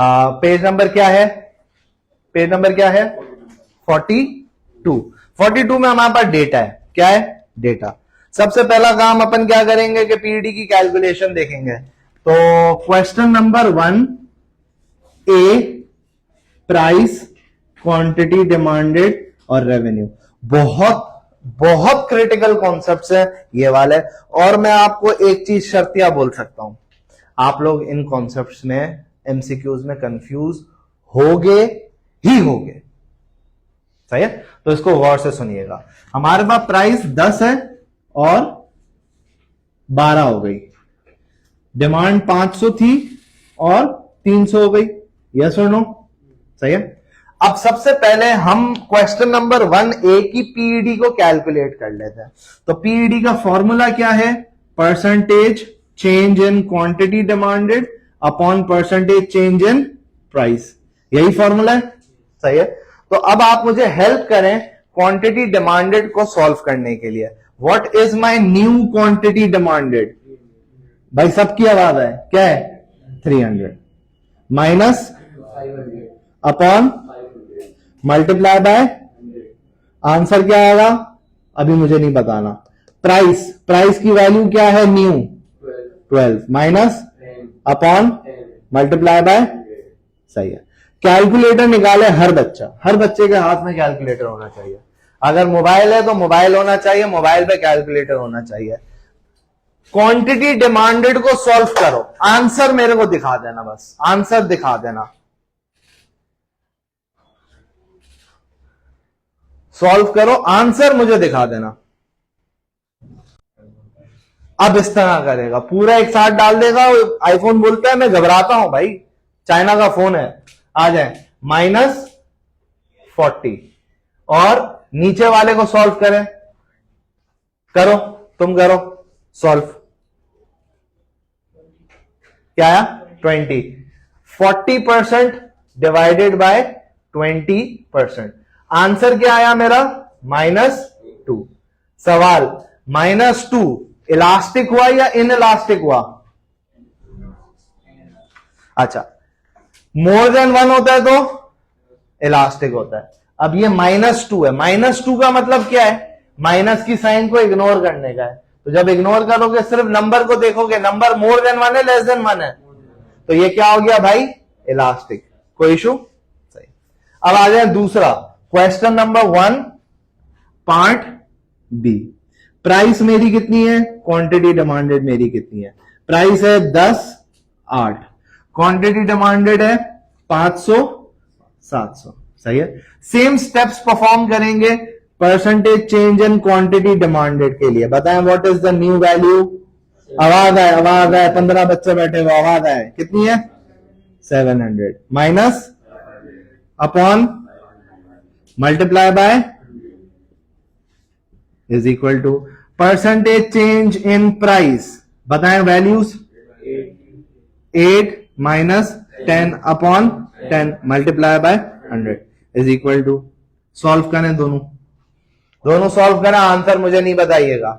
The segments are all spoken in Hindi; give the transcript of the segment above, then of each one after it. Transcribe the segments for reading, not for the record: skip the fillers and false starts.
पेज नंबर क्या है? पेज नंबर क्या है? 42 में हमारे पास डेटा है। क्या है? डेटा। सबसे पहला काम अपन क्या करेंगे कि पीडी की कैलकुलेशन देखेंगे। तो क्वेश्चन नंबर 1 ए, प्राइस, क्वांटिटी डिमांडेड और रेवेन्यू। बहुत बहुत क्रिटिकल कॉन्सेप्ट्स है ये वाले। और मैं आपको एक चीज शर्तिया बोल सकता हूं, आप लोग इन कॉन्सेप्ट्स में एमसीक्यूज में कंफ्यूज होगे ही होगे। सही है? तो इसको गौर से सुनिएगा। हमारे पास प्राइस 10 है और 12 हो गई। डिमांड 500 थी और 300 हो गई। यस और नो? सही है। अब सबसे पहले हम क्वेश्चन नंबर 1A की पीईडी को कैलकुलेट कर लेते हैं। तो पीईडी का फॉर्मूला क्या है? Percentage change in quantity demanded upon percentage change in price. यही फॉर्मूला है। सही है। तो अब आप मुझे हेल्प करें क्वांटिटी डिमांडेड को सॉल्व करने के लिए। What is my new quantity demanded? भाई सबकी आवाज है। क्या है? 300 minus upon multiply bye, answer क्या आएगा? अभी मुझे नहीं बताना। प्राइस की वैल्यू क्या है? New 12 minus upon multiply bye. सही है। कैलकुलेटर निकाले हर बच्चे के हाथ में कैलकुलेटर होना चाहिए। अगर मोबाइल है तो मोबाइल होना चाहिए, मोबाइल पे कैलकुलेटर होना चाहिए। क्वांटिटी डिमांडेड को सॉल्व करो, आंसर मेरे को दिखा देना, बस आंसर दिखा देना। सॉल्व करो, आंसर मुझे दिखा देना। अब इस तरह करेगा, पूरा एक साथ डाल देगा। आईफोन बोलता है मैं घबराता हूं भाई, चाइना का फोन है। आ जाए -40 और नीचे वाले को सॉल्व करें। करो, तुम करो सॉल्व। क्या आया? 20। 40% डिवाइडेड बाय 20%। आंसर क्या आया मेरा? -2। सवाल, -2 इलास्टिक हुआ या इन इलास्टिक हुआ? अच्छा, मोर देन 1 होता है तो इलास्टिक होता है। अब ये -2 है। -2 का मतलब क्या है? माइनस की साइन को इग्नोर करने का है। तो जब इग्नोर करोगे, सिर्फ नंबर को देखोगे, नंबर मोर देन 1 है लेस देन 1 है, तो ये क्या हो गया भाई? इलास्टिक। कोई इशू? सही। अब आ जाए दूसरा question number 1 part B. Price मेरी कितनी है? क्वांटिटी डिमांडेड मेरी कितनी है? प्राइस है 10, 8। क्वांटिटी डिमांडेड है 500, 700। सही है। सेम स्टेप्स परफॉर्म करेंगे percentage change in quantity demanded के लिए। बताएं what is the new value? आवाज आए 15 बच्चे बैठे हुए, आवाज आए। कितनी है? 700 minus upon multiply by is equal to percentage change in price. बताएं values. 8 minus 10 upon 10 multiply by 100 is equal to. Solve करें, दोनों सॉल्व करें, आंसर मुझे नहीं बताइएगा।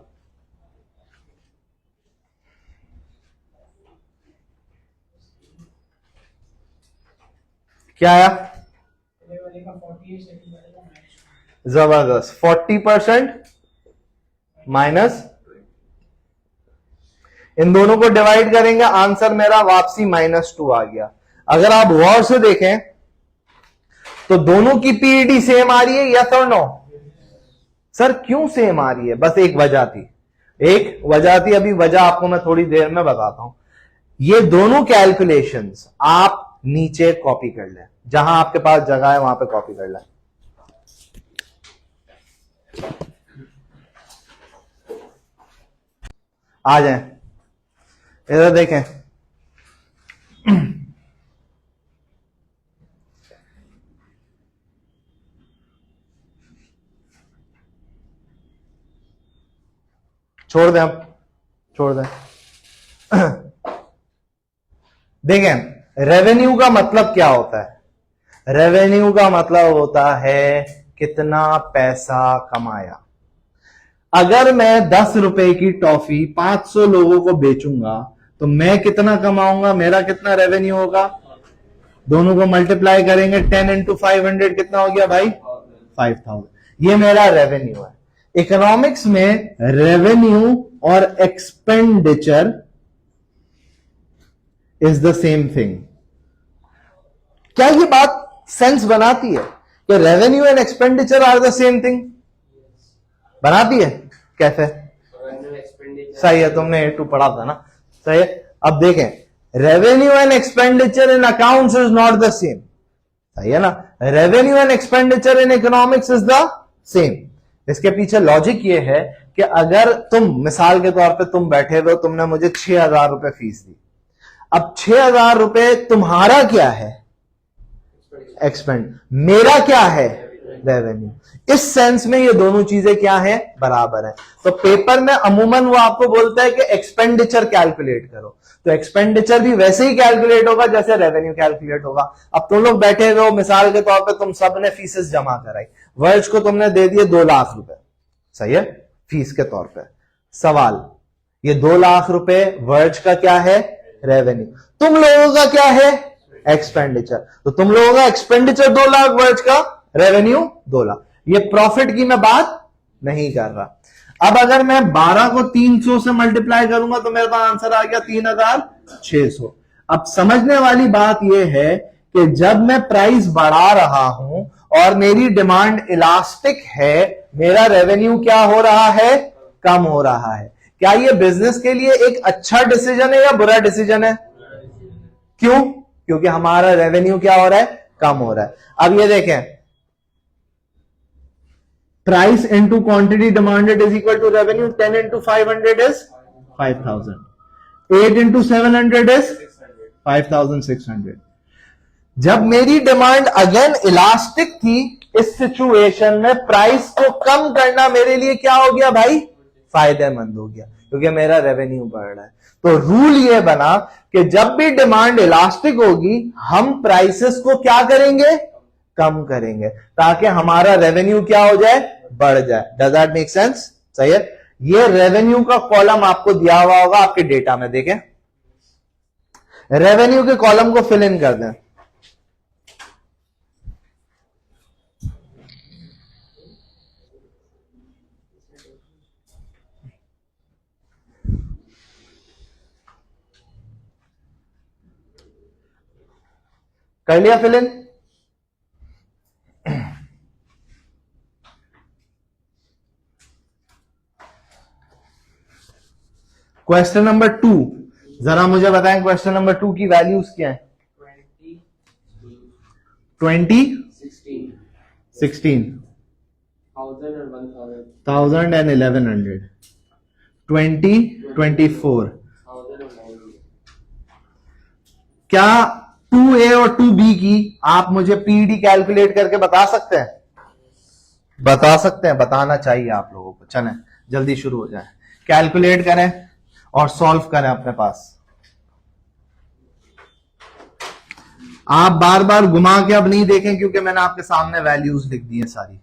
क्या आया? जबरदस्त। 40% माइनस, इन दोनों को डिवाइड करेंगे, आंसर मेरा वापसी -2 आ गया। अगर आप गौर से देखें तो दोनों की पीईडी सेम आ रही है, यस और नो? सर क्यों सेम आ रही है? बस एक वजह थी, अभी वजह आपको मैं थोड़ी देर में बताता हूं। ये दोनों कैलकुलेशंस आप नीचे कॉपी कर लें, जहां आपके पास जगह है वहां पे कॉपी कर लें। आ जाएं, इधर देखें। छोड़ दें, अब छोड़ दें। देखें, रेवेन्यू का मतलब क्या होता है? रेवेन्यू का मतलब होता है कितना पैसा कमाया। अगर मैं 10 रुपए की टॉफी 500 लोगों को बेचूंगा तो मैं कितना कमाऊंगा? मेरा कितना रेवेन्यू होगा? दोनों को मल्टीप्लाई करेंगे 10 इंटू 500 कितना हो गया भाई 5000। ये मेरा रेवेन्यू है। इकोनॉमिक्स में रेवेन्यू और expenditure is the same thing. क्या ये बात सेंस बनाती है कि revenue and expenditure are the same thing? बनाती है? कैसे? सही है, तुमने A2 पढ़ा था ना, सही है। अब देखें, revenue and expenditure in accounts is not the same, सही है ना। Revenue and expenditure in economics is the same. इसके पीछे लॉजिक ये है कि अगर तुम मिसाल के तौर पे तुम बैठे हो, तुमने मुझे 6,000 रुपए फीस दी। अब 6,000 रुपए तुम्हारा क्या है? एक्सपेंड। मेरा क्या है? रेवेन्यू। इस सेंस में ये दोनों चीजें क्या है? बराबर है। तो पेपर में अमूमन वो आपको बोलता है कि एक्सपेंडिचर कैलकुलेट करो, तो एक्सपेंडिचर भी वैसे ही कैलकुलेट होगा जैसे रेवेन्यू कैलकुलेट होगा। अब तुम लोग बैठे हो, मिसाल के तौर पे तुम सब ने फीसेस जमा कराई, वर्ष को तुमने दे दिए 2 लाख रुपए, सही है, फीस के तौर पे। सवाल, ये 2 लाख रुपए वर्ष का क्या है? रेवेन्यू। तुम लोगों का क्या है? एक्सपेंडिचर। तो तुम लोगों का एक्सपेंडिचर 2 लाख, वर्ष का रेवेन्यू 2 लाख। ये प्रॉफिट की मैं बात नहीं कर रहा। अब अगर मैं 12 को 300 से मल्टीप्लाई करूंगा तो मेरे पास आंसर आ गया 3,600। अब समझने वाली बात यह है कि जब मैं प्राइस बढ़ा रहा हूं और मेरी डिमांड इलास्टिक है, मेरा रेवेन्यू क्या हो रहा है? कम हो रहा है। क्या यह बिजनेस के लिए एक अच्छा डिसीजन है या बुरा डिसीजन है? क्यों? क्योंकि हमारा रेवेन्यू क्या हो रहा है? कम हो रहा है। अब ये देखें, price into quantity demanded is equal to revenue. 10 into 500 is 5,000। 8 into 700 is 5,600। जब मेरी डिमांड अगेन इलास्टिक थी, इस सिचुएशन में प्राइस को कम करना मेरे लिए क्या हो गया भाई? फायदेमंद हो गया, क्योंकि मेरा रेवेन्यू बढ़ रहा है। तो रूल ये बना कि जब भी डिमांड इलास्टिक होगी, हम प्राइसेस को क्या करेंगे? कम करेंगे, ताकि हमारा रेवेन्यू क्या हो जाए? बढ़ जाए। Does that make sense? सही है। ये रेवेन्यू का कॉलम आपको दिया हुआ होगा आपके डेटा में, देखें, रेवेन्यू के कॉलम को फिल इन कर दें। कर लिया फिल इन? क्वेश्चन नंबर 2, जरा मुझे बताएं क्वेश्चन नंबर 2 की वैल्यूज क्या है? 20, 16, 1000 and 1100, 20, 24। क्या 2A और 2B की आप मुझे पीडी कैलकुलेट करके बता सकते हैं? बता सकते हैं, बताना चाहिए आप लोगों को। चलें जल्दी शुरू हो जाए, कैलकुलेट करें और सॉल्व करें अपने पास। आप बार बार घुमा के अब नहीं देखें, क्योंकि मैंने आपके सामने वैल्यूज लिख दी है सारी।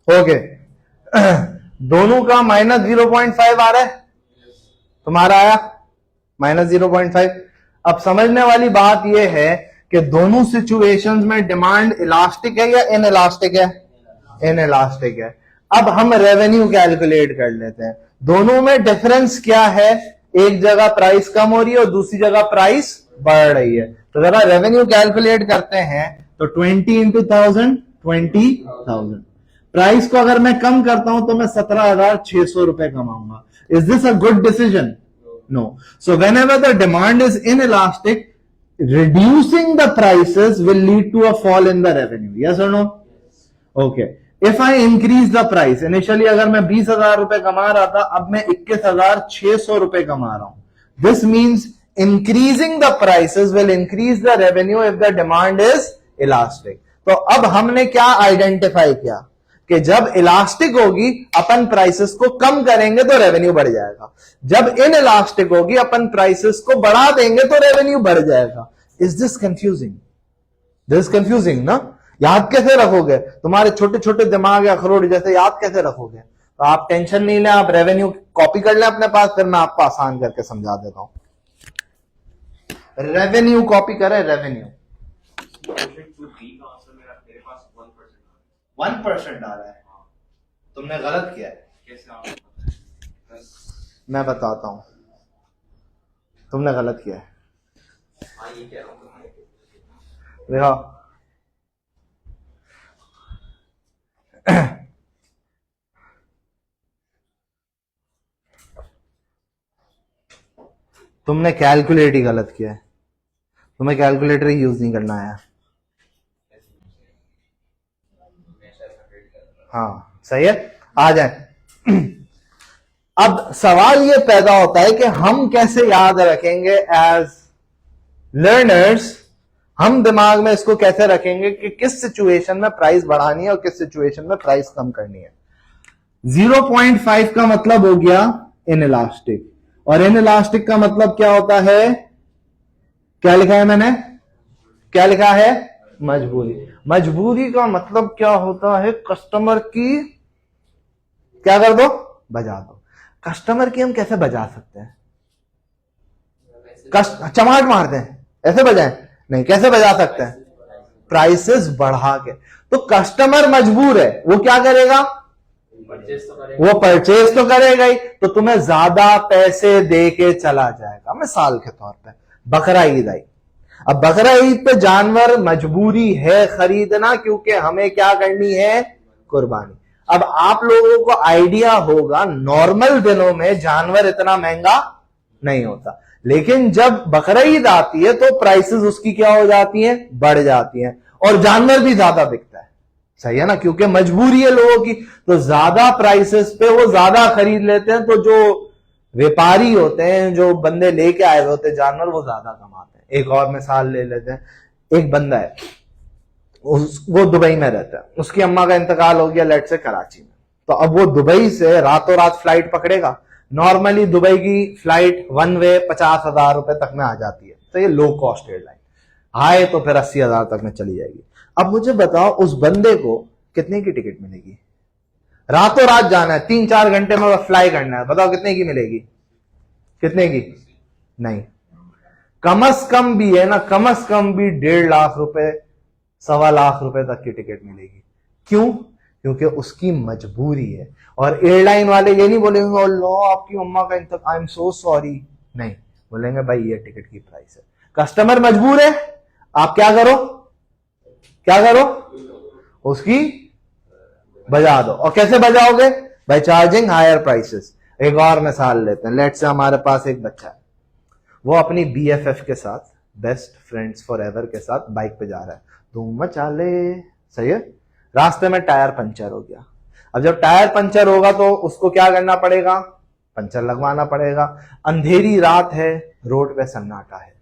ओके दोनों का -0.5 आ रहा है, तुम्हारा आया -0.5। अब समझने वाली बात यह है कि दोनों सिचुएशंस में डिमांड इलास्टिक है या इनइलास्टिक है? इनइलास्टिक है। अब हम रेवेन्यू कैलकुलेट कर लेते हैं। दोनों में डिफरेंस क्या है? एक जगह प्राइस कम हो रही है और दूसरी जगह प्राइस बढ़ रही है। तो जरा रेवेन्यू कैलकुलेट करते हैं। तो 20 इंटू 1000 20,000। प्राइस को अगर मैं कम करता हूं तो मैं 17,600 रुपए कमाऊंगा। Is this a good decision? No. So whenever the demand is inelastic, reducing the prices will lead to a fall in the revenue. Yes or no? Okay. If I increase the price, initially अगर मैं 20,000 रुपए कमा रहा था, अब मैं 21,600 रुपए कमा रहा हूं। This means increasing the prices will increase the revenue if the demand is elastic. तो अब हमने क्या आइडेंटिफाई किया कि जब इलास्टिक होगी अपन प्राइसेस को कम करेंगे तो रेवेन्यू बढ़ जाएगा, जब इन इलास्टिक होगी अपन प्राइसेस को बढ़ा देंगे तो रेवेन्यू बढ़ जाएगा। Is this confusing? This confusing ना? याद कैसे रखोगे? तुम्हारे छोटे छोटे दिमाग या अखरोट जैसे याद कैसे रखोगे? तो आप टेंशन नहीं लें, आप रेवेन्यू कॉपी कर लें अपने पास, फिर मैं आपको आसान करके समझा देता हूं। रेवेन्यू कॉपी करें। रेवेन्यू 1% आ रहा है। तुमने गलत किया है। कैसे आपको पता है? मैं बताता हूं, तुमने गलत किया है। ये कह रहा हूं देखो, तुमने कैलकुलेट ही गलत किया है। तुम्हें कैलकुलेटर ही यूज नहीं करना आया। हाँ सही है, आ जाए। अब सवाल यह पैदा होता है कि हम कैसे याद रखेंगे एज लर्नर्स, हम दिमाग में इसको कैसे रखेंगे कि किस सिचुएशन में प्राइस बढ़ानी है और किस सिचुएशन में प्राइस कम करनी है। 0.5 का मतलब हो गया इनइलास्टिक, और इनइलास्टिक का मतलब क्या होता है? क्या लिखा है मैंने? क्या लिखा है? मजबूरी। मजबूरी का मतलब क्या होता है? कस्टमर की क्या कर दो? बजा दो। कस्टमर की हम कैसे बजा सकते हैं? चमाट मार दें, ऐसे बजाएं? नहीं, कैसे बजा सकते हैं? प्राइसेस बढ़ा के। तो कस्टमर मजबूर है, वो क्या करेगा? वो परचेज तो करेगा ही, तो तुम्हें ज्यादा पैसे दे के चला जाएगा। मिसाल के तौर पे बकरा ईद आई। अब बकरा ईद पे जानवर मजबूरी है खरीदना, क्योंकि हमें क्या करनी है? कुर्बानी। अब आप लोगों को आइडिया होगा, नॉर्मल दिनों में जानवर इतना महंगा नहीं होता, लेकिन जब बकरा ईद आती है तो प्राइसेस उसकी क्या हो जाती हैं? बढ़ जाती हैं, और जानवर भी ज्यादा बिकता है। सही है ना? क्योंकि मजबूरी है लोगों की, तो ज्यादा प्राइसेस पे वो ज्यादा खरीद लेते हैं। तो जो व्यापारी होते हैं, जो बंदे लेके आए हुए होते हैं जानवर, वो ज्यादा कमाते हैं। एक और मिसाल ले लेते हैं। एक बंदा है, वो दुबई में रहता है, उसकी अम्मा का इंतकाल हो गया लेट से कराची में। तो अब वो दुबई से रातों रात फ्लाइट पकड़ेगा। नॉर्मली दुबई की फ्लाइट वन वे 50,000 रुपए तक में आ जाती है, तो ये लो कॉस्ट एयरलाइन। आए तो फिर 80,000 तक में चली जाएगी। अब मुझे बताओ, उस बंदे को कितने की टिकट मिलेगी? रातों रात जाना है, 3-4 घंटे में फ्लाई करना है, बताओ कितने की मिलेगी? कितने की? नहीं, कम से कम भी है ना, कम से कम भी 1.5 लाख रुपए, 1.25 लाख रुपए तक की टिकट मिलेगी। क्यों? क्योंकि उसकी मजबूरी है। और एयरलाइन वाले ये नहीं बोलेंगे अल्लाह आपकी मम्मा का इंतकाल, आई एम सो सॉरी, नहीं, बोलेंगे भाई ये टिकट की प्राइस है। कस्टमर मजबूर है, आप क्या करो, क्या करो, उसकी बजा दो। और कैसे बजाओगे, बाय चार्जिंग हायर प्राइसेस। एक और मिसाल लेते हैं, लेट से हमारे पास एक बच्चा है, वो अपनी BFF के साथ, बेस्ट फ्रेंड्स फॉर एवर के साथ बाइक पे जा रहा है, धूम मचा ले, सही है, रास्ते में टायर पंचर हो गया। अब जब टायर पंचर होगा तो उसको क्या करना पड़ेगा, पंचर लगवाना पड़ेगा। अंधेरी रात है, रोड पे सन्नाटा है,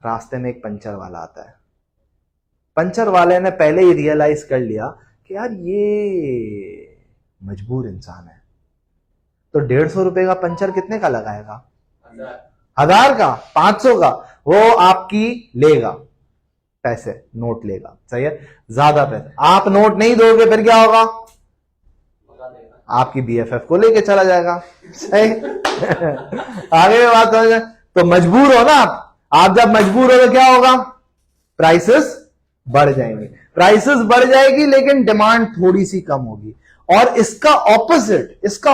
रास्ते में एक पंचर वाला आता है। पंचर वाले ने पहले ही रियलाइज कर लिया कि यार ये मजबूर इंसान है, तो 150 रुपए का पंचर कितने का लगाएगा, 1000 का, 500 का, वो आपकी लेगा पैसे, नोट लेगा, सही है, ज्यादा पैसे। आप नोट नहीं दोगे फिर क्या होगा, आपकी BFF को लेके चला जाएगा, सही आगे बात हो जाए। तो मजबूर हो ना आप जब मजबूर हो तो क्या होगा, प्राइसेस बढ़ जाएंगे, प्राइसेस बढ़ जाएगी, लेकिन डिमांड थोड़ी सी कम होगी। और इसका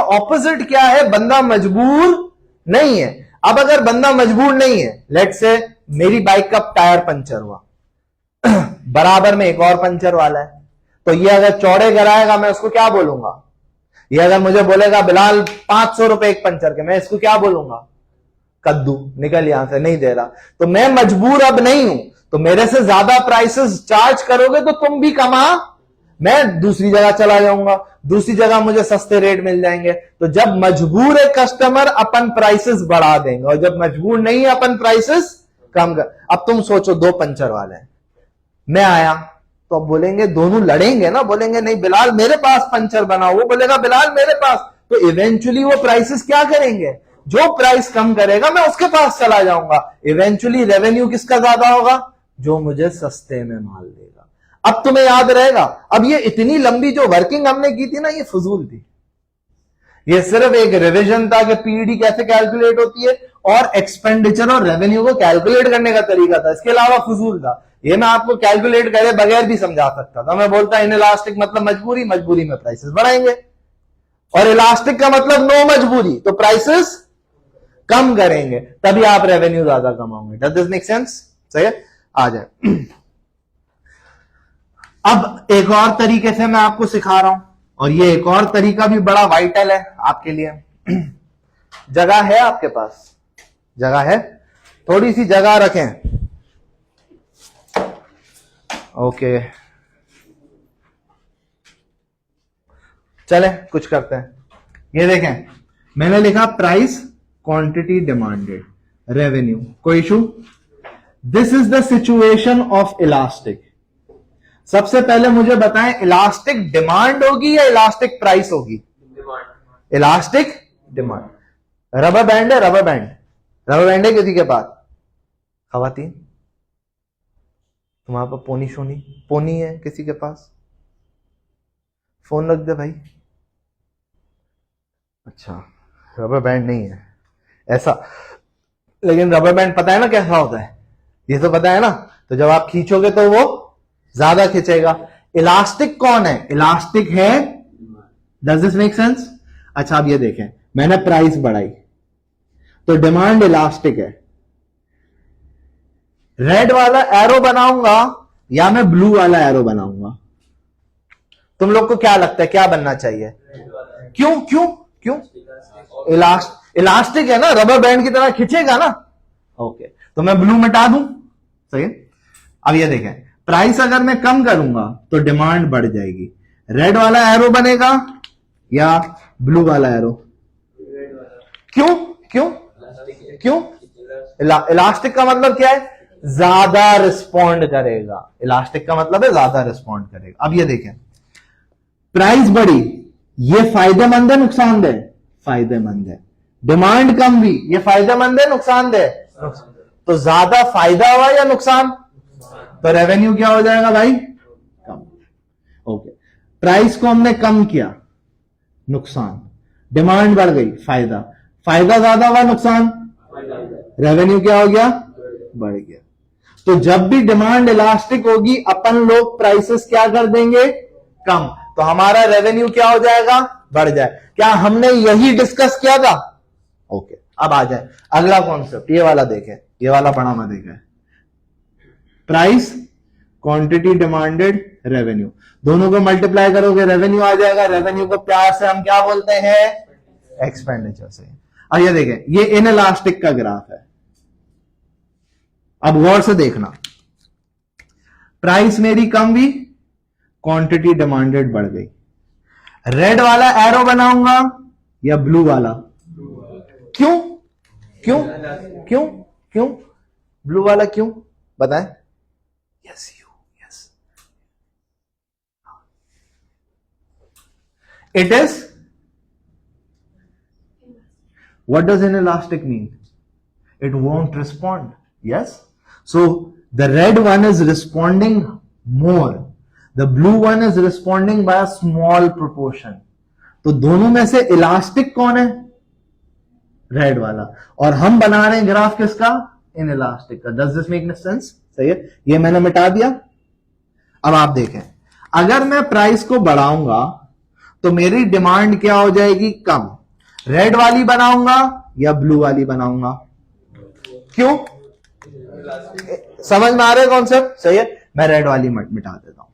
ऑपोजिट क्या है, बंदा मजबूर नहीं है। अब अगर बंदा मजबूर नहीं है, लेट से मेरी बाइक का टायर पंचर हुआ, बराबर में एक और पंचर वाला है, तो ये अगर चौड़े कराएगा मैं उसको क्या बोलूंगा, ये अगर मुझे बोलेगा बिलाल 500 रुपए एक पंचर के, मैं इसको क्या बोलूंगा, कद्दू, निकल यहां से, नहीं दे रहा। तो मैं मजबूर अब नहीं हूं, तो मेरे से ज्यादा प्राइसेस चार्ज करोगे तो तुम भी कमा, मैं दूसरी जगह चला जाऊंगा, दूसरी जगह मुझे सस्ते रेट मिल जाएंगे। तो जब मजबूर है कस्टमर, अपन प्राइसेस बढ़ा देंगे, और जब मजबूर नहीं है अपन प्राइसेस कम कर। अब तुम सोचो, दो पंचर वाले हैं, मैं आया तो अब बोलेंगे, दोनों लड़ेंगे ना, बोलेंगे नहीं बिलाल मेरे पास पंचर बनाओ, वो बोलेगा बिलाल मेरे पास, तो इवेंचुअली वो प्राइसेस क्या करेंगे, जो प्राइस कम करेगा मैं उसके पास चला जाऊंगा। इवेंचुअली रेवेन्यू किसका ज्यादा होगा, जो मुझे सस्ते में माल देगा। अब तुम्हें याद रहेगा, अब ये इतनी लंबी जो वर्किंग हमने की थी ना, ये फजूल थी, ये सिर्फ एक रिवीजन था कि पीडी कैसे कैलकुलेट होती है और एक्सपेंडिचर और रेवेन्यू को कैलकुलेट करने का तरीका था, इसके अलावा फजूल था। ये मैं आपको कैलकुलेट करे बगैर भी समझा सकता था, मैं बोलता इनइलास्टिक मतलब मजबूरी, मजबूरी में प्राइसेस बढ़ाएंगे, और इलास्टिक का मतलब नो मजबूरी, तो प्राइसेस कम करेंगे, तभी आप रेवेन्यू ज्यादा कमाओगे। डज दिस मेक सेंस, सही है, आ जाए। अब एक और तरीके से मैं आपको सिखा रहा हूं, और ये एक और तरीका भी बड़ा वाइटल है आपके लिए। जगह है आपके पास, जगह है, थोड़ी सी जगह रखें, ओके, चले कुछ करते हैं। ये देखें, मैंने लिखा प्राइस, क्वांटिटी डिमांडेड, रेवेन्यू, कोई issue. This is the situation of elastic. सबसे पहले मुझे बताएं, इलास्टिक डिमांड होगी या इलास्टिक प्राइस होगी, इलास्टिक डिमांड। रबर बैंड है, रबर बैंड, रबर बैंड है किसी के पास, खवातीन तुम्हारे पास पोनी शोनी, पोनी है किसी के पास, फोन रख दे भाई। अच्छा, रबर बैंड नहीं है ऐसा, लेकिन रबर बैंड पता है ना कैसा होता है, ये तो पता है ना, तो जब आप खींचोगे तो वो ज्यादा खींचेगा। इलास्टिक कौन है, इलास्टिक है, डज दिस मेक सेंस। अच्छा, अब ये देखें, मैंने प्राइस बढ़ाई तो डिमांड इलास्टिक है। रेड वाला एरो बनाऊंगा या मैं ब्लू वाला एरो बनाऊंगा, तुम लोग को क्या लगता है क्या बनना चाहिए, क्यों क्यों क्यों, इलास्टिक है ना, रबर बैंड की तरह खींचेगा ना, ओके, तो मैं ब्लू मिटा दूं, सही है। अब ये देखें, प्राइस अगर मैं कम करूंगा तो डिमांड बढ़ जाएगी, रेड वाला एरो बनेगा या ब्लू वाला एरो, क्यों क्यों क्यों, इलास्टिक का मतलब क्या है, ज्यादा रिस्पॉन्ड करेगा, इलास्टिक का मतलब है ज्यादा रिस्पॉन्ड करेगा। अब ये देखें, प्राइस बढ़ी, ये फायदेमंद है नुकसानदेह, फायदेमंद है, डिमांड कम हुई, ये फायदेमंद है नुकसानदेह, तो ज्यादा फायदा हुआ या नुकसान, तो रेवेन्यू क्या हो जाएगा भाई, कम, ओके। प्राइस को हमने कम किया, नुकसान, डिमांड बढ़ गई, फायदा, फायदा ज्यादा हुआ, नुकसान, रेवेन्यू क्या हो गया, बढ़ गया। तो जब भी डिमांड इलास्टिक होगी अपन लोग प्राइसेस क्या कर देंगे, कम, तो हमारा रेवेन्यू क्या हो जाएगा, बढ़ जाए। क्या हमने यही डिस्कस किया था? ओके, अब आ जाए अगला कॉन्सेप्ट, ये वाला देखें, ये वाला पढ़ा मैं देखें, प्राइस, क्वांटिटी डिमांडेड, रेवेन्यू, दोनों को मल्टीप्लाई करोगे रेवेन्यू आ जाएगा। रेवेन्यू को प्यार से हम क्या बोलते हैं, एक्सपेंडिचर से। अब ये देखें, ये इनइलास्टिक का ग्राफ है, अब गौर से देखना, प्राइस मेरी कम हुई, क्वांटिटी डिमांडेड बढ़ गई। रेड वाला एरो बनाऊंगा या ब्लू वाला? क्यों क्यों क्यों क्यों ब्लू वाला क्यों, बताएं? Yes you, yes, it is, what does inelastic mean? It won't respond. Yes. So the red one is responding more. The blue one is responding by a small proportion. तो दोनों में से इलास्टिक कौन है? रेड वाला। और हम बना रहे हैं ग्राफ किसका? इन इलास्टिक का। Does this make sense? सही है, ये मैंने मिटा दिया। अब आप देखें, अगर मैं प्राइस को बढ़ाऊंगा तो मेरी डिमांड क्या हो जाएगी? कम। रेड वाली बनाऊंगा या ब्लू वाली बनाऊंगा? क्यों? समझ में आ रहा है कॉन्सेप्ट? सही है, मैं रेड वाली मिटा देता हूं।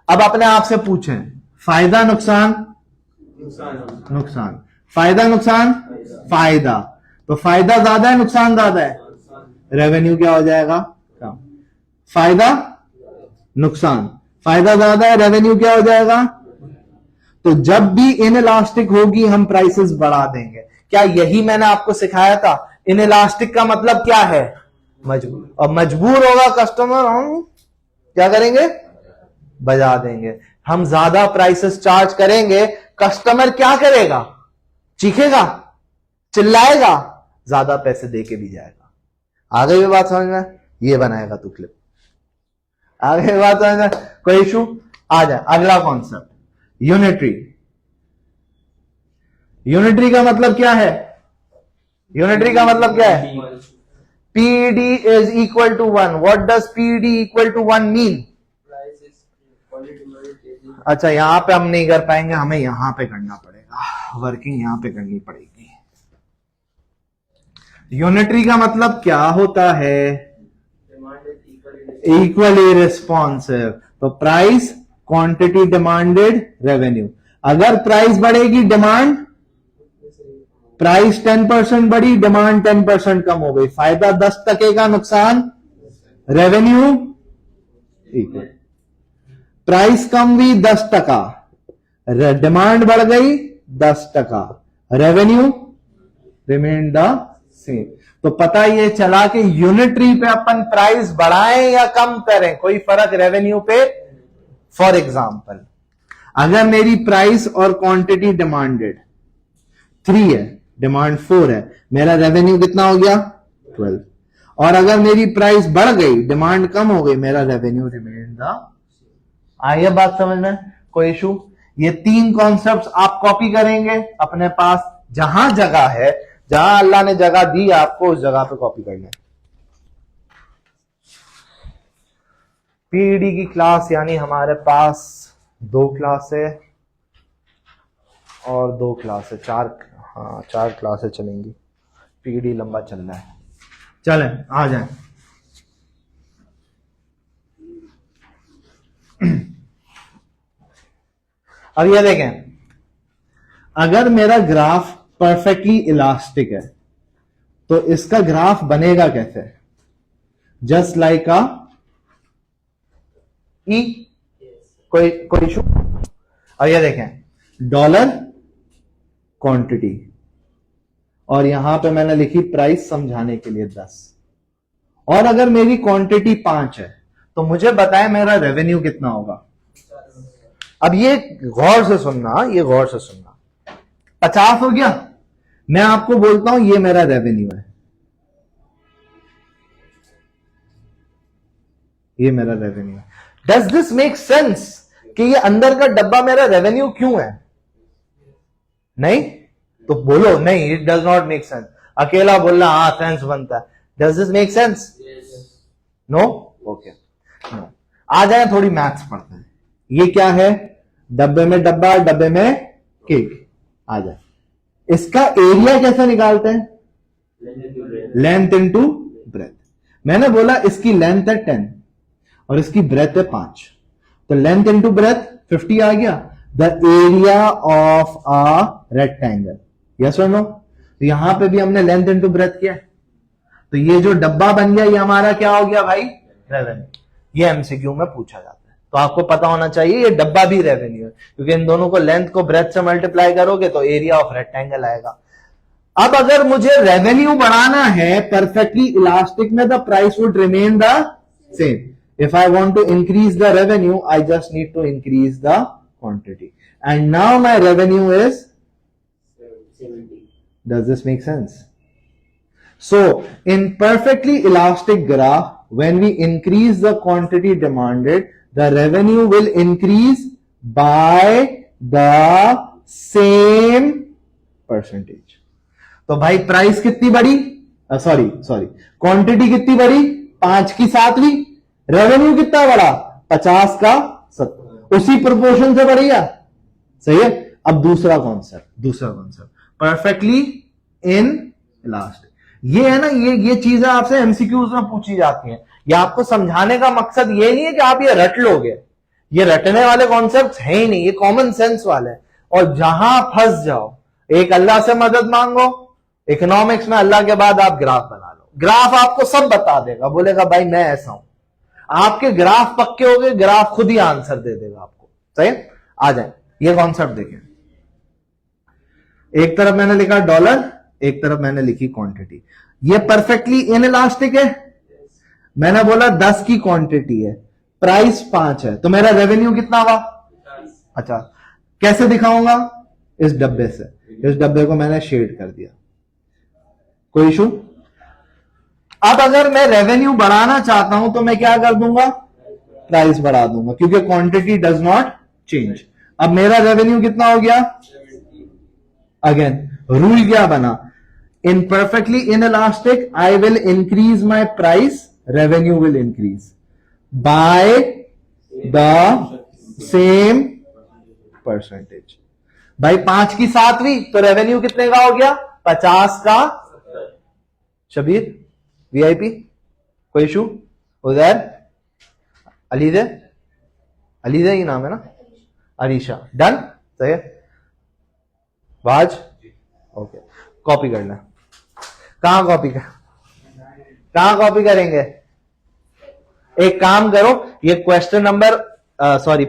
अब अपने आप से पूछें, फायदा नुकसान? नुकसान। फायदा नुकसान? फायदा। तो फायदा ज्यादा है, नुकसान ज्यादा है? रेवेन्यू क्या हो जाएगा? कम। फायदा, नुकसान, फायदा ज्यादा है, रेवेन्यू क्या हो जाएगा? तो जब भी इनइलास्टिक होगी हम प्राइसेस बढ़ा देंगे। क्या यही मैंने आपको सिखाया था? इनइलास्टिक का मतलब क्या है? मजबूर। और मजबूर होगा कस्टमर, हम क्या करेंगे? बजा देंगे। हम ज्यादा प्राइसेस चार्ज करेंगे, कस्टमर क्या करेगा? चीखेगा, चिल्लाएगा, ज्यादा पैसे देके भी जाएगा। आगे भी बात समझना, ये बनाएगा तू क्लिप, आगे बात समझना, कोई इशू? आ जाए अगला कॉन्सेप्ट, यूनिटरी। यूनिटरी का मतलब क्या है? यूनिटरी का मतलब क्या है? PD is equal to 1। What does PD equal to 1 mean? अच्छा, यहां पे हम नहीं कर पाएंगे, हमें यहां पे करना पड़ेगा, वर्किंग यहां पे करनी पड़ेगी। यूनिटरी का मतलब क्या होता है? Equally responsive. तो प्राइस, क्वांटिटी डिमांडेड, रेवेन्यू। अगर प्राइस बढ़ेगी, डिमांड, प्राइस 10% बढ़ी, डिमांड 10% कम हो गई, फायदा 10% का, नुकसान, रेवेन्यू इक्वल। प्राइस कम हुई 10%, डिमांड बढ़ गई 10%, रेवेन्यू रिमेन द सेम। तो पता ये चला कि यूनिटरी पे अपन प्राइस बढ़ाएं या कम करें, कोई फर्क रेवेन्यू पे। फॉर एग्जाम्पल, अगर मेरी प्राइस और क्वांटिटी डिमांडेड 3 है, डिमांड 4 है, मेरा रेवेन्यू कितना हो गया? 12। और अगर मेरी प्राइस बढ़ गई, डिमांड कम हो गई, मेरा रेवेन्यू रिमेन द। आइए बात समझ में, कोई इशू? ये 3 कॉन्सेप्ट्स आप कॉपी करेंगे अपने पास, जहां जगह है, जहां अल्लाह ने जगह दी आपको, उस जगह पे कॉपी करना है। पीईडी की क्लास यानी हमारे पास 2 क्लास है और 2 क्लास है, 4 क्लासें चलेंगी। पीडी लंबा चल रहा है, चलें आ जाएं। अब ये देखें, अगर मेरा ग्राफ परफेक्टली इलास्टिक है तो इसका ग्राफ बनेगा कैसे? जस्ट लाइक अ ई। कोई इशू? अब ये देखें, डॉलर क्वांटिटी, और यहां पे मैंने लिखी प्राइस समझाने के लिए 10। और अगर मेरी क्वांटिटी 5 है तो मुझे बताएं मेरा रेवेन्यू कितना होगा? अब ये गौर से सुनना, ये गौर से सुनना। 50 हो गया, मैं आपको बोलता हूं ये मेरा रेवेन्यू है, ये मेरा रेवेन्यू है। डज दिस मेक सेंस कि ये अंदर का डब्बा मेरा रेवेन्यू क्यों है? नहीं? तो बोलो नहीं, it does not make sense. अकेला बोलना हाँ सेंस बनता है। Does this make sense? No? Okay, no. आ जाए थोड़ी मैथ्स पढ़ते हैं। ये क्या है, डब्बे में डब्बा, डब्बे में केक। आ जाए, इसका एरिया कैसे निकालते हैं, लेंथ इंटू ब्रेथ। मैंने बोला इसकी लेंथ है 10 और इसकी ब्रेथ है 5, तो लेंथ इंटू ब्रेथ 50 आ गया। The area of a rectangle, yes और नो। तो यहां पे भी हमने लेंथ इंटू ब्रेथ किया, तो ये जो डब्बा बन गया ये हमारा क्या हो गया भाई, रेवेन्यू। ये एमसीक्यू में पूछा जाता है, तो आपको पता होना चाहिए ये डब्बा भी रेवेन्यू है, क्योंकि इन दोनों को लेंथ को ब्रेथ से मल्टीप्लाई करोगे तो एरिया ऑफ रेक्टेंगल आएगा। अब अगर मुझे रेवेन्यू बढ़ाना है परफेक्टली इलास्टिक में, the price would remain the same. If I want to increase the revenue, I just need to increase the quantity. And now my revenue is 70. Does this make sense? So, in perfectly elastic graph, when we increase the quantity demanded, the revenue will increase by the same percentage. तो भाई प्राइस कितनी बढ़ी, सॉरी क्वांटिटी कितनी बढ़ी, 5 की 7वीं, रेवेन्यू कितना बढ़ा, 50 का 70, उसी प्रोपोर्शन से बढ़िया, सही है। अब दूसरा कॉन्सेप्ट परफेक्टली इन इलास्टिक, ये है ना, ये चीजें आपसे एमसीक्यूज में पूछी जाती हैं। ये आपको समझाने का मकसद ये नहीं है कि आप ये रट लोगे, ये रटने वाले कॉन्सेप्ट है ही नहीं, ये कॉमन सेंस वाले हैं। और जहां फंस जाओ, एक अल्लाह से मदद मांगो, इकोनॉमिक्स में अल्लाह के बाद आप ग्राफ बना लो, ग्राफ आपको सब बता देगा, बोलेगा भाई मैं ऐसा हूं, आपके ग्राफ पक्के हो गए, ग्राफ खुद ही आंसर दे देगा आपको, सही। आ जाए, ये कॉन्सेप्ट देखें, एक तरफ मैंने लिखा डॉलर, एक तरफ मैंने लिखी क्वांटिटी। ये परफेक्टली इनइलास्टिक है, मैंने बोला 10 की क्वांटिटी है, प्राइस 5 है, तो मेरा रेवेन्यू कितना हुआ, 50। कैसे दिखाऊंगा, इस डब्बे से, इस डब्बे को मैंने शेड कर दिया, कोई इशू। अब अगर मैं रेवेन्यू बढ़ाना चाहता हूं तो मैं क्या कर दूंगा, प्राइस बढ़ा दूंगा, क्योंकि क्वांटिटी डज नॉट चेंज। अब मेरा रेवेन्यू कितना हो गया, अगेन रूल क्या बना, in perfectly inelastic I will increase my price, revenue will increase by the same percentage. भाई 5 की 7वीं, तो रेवेन्यू कितने का हो गया, 50 का। शबीर वीआईपी, कोई इशू, उधर अलीदे ही नाम है ना, अरीशा, डन, सही है। वाज, ओके, कॉपी करना, कहां कॉपी करेंगे, एक काम करो, ये क्वेश्चन नंबर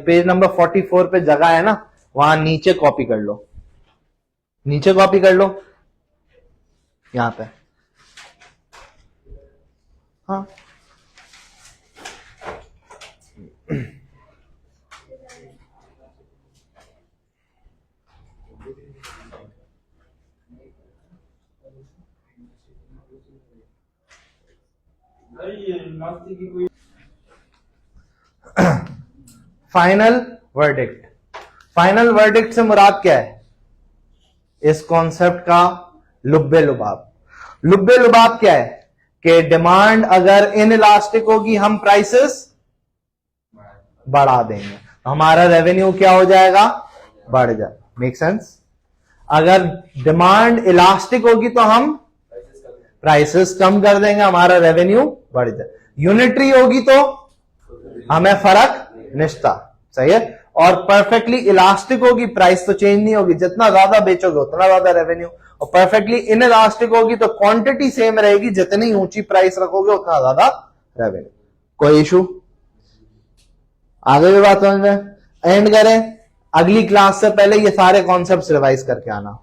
पेज नंबर 44 पे जगह है ना, वहां नीचे कॉपी कर लो, यहां पे, हाँ फाइनल वर्डिक्ट से मुराद क्या है, इस कॉन्सेप्ट का लुब्बे लुबाब क्या है कि डिमांड अगर इनइलास्टिक होगी हम प्राइसेस बढ़ा देंगे, हमारा रेवेन्यू क्या हो जाएगा, बढ़ जाएगा। Make sense. अगर डिमांड इलास्टिक होगी तो हम प्राइसेस कम कर देंगे, हमारा रेवेन्यू बढ़ जाए। यूनिटरी होगी तो हमें फर्क निश्ता, सही है। और परफेक्टली इलास्टिक होगी, प्राइस तो चेंज नहीं होगी, जितना ज्यादा बेचोगे उतना ज्यादा रेवेन्यू। और परफेक्टली इनइलास्टिक होगी तो क्वांटिटी सेम रहेगी, जितनी ऊंची प्राइस रखोगे उतना ज्यादा रेवेन्यू। कोई इशू? आगे भी बात समझ में? एंड करें। अगली क्लास से पहले ये सारे कॉन्सेप्ट्स रिवाइज करके आना।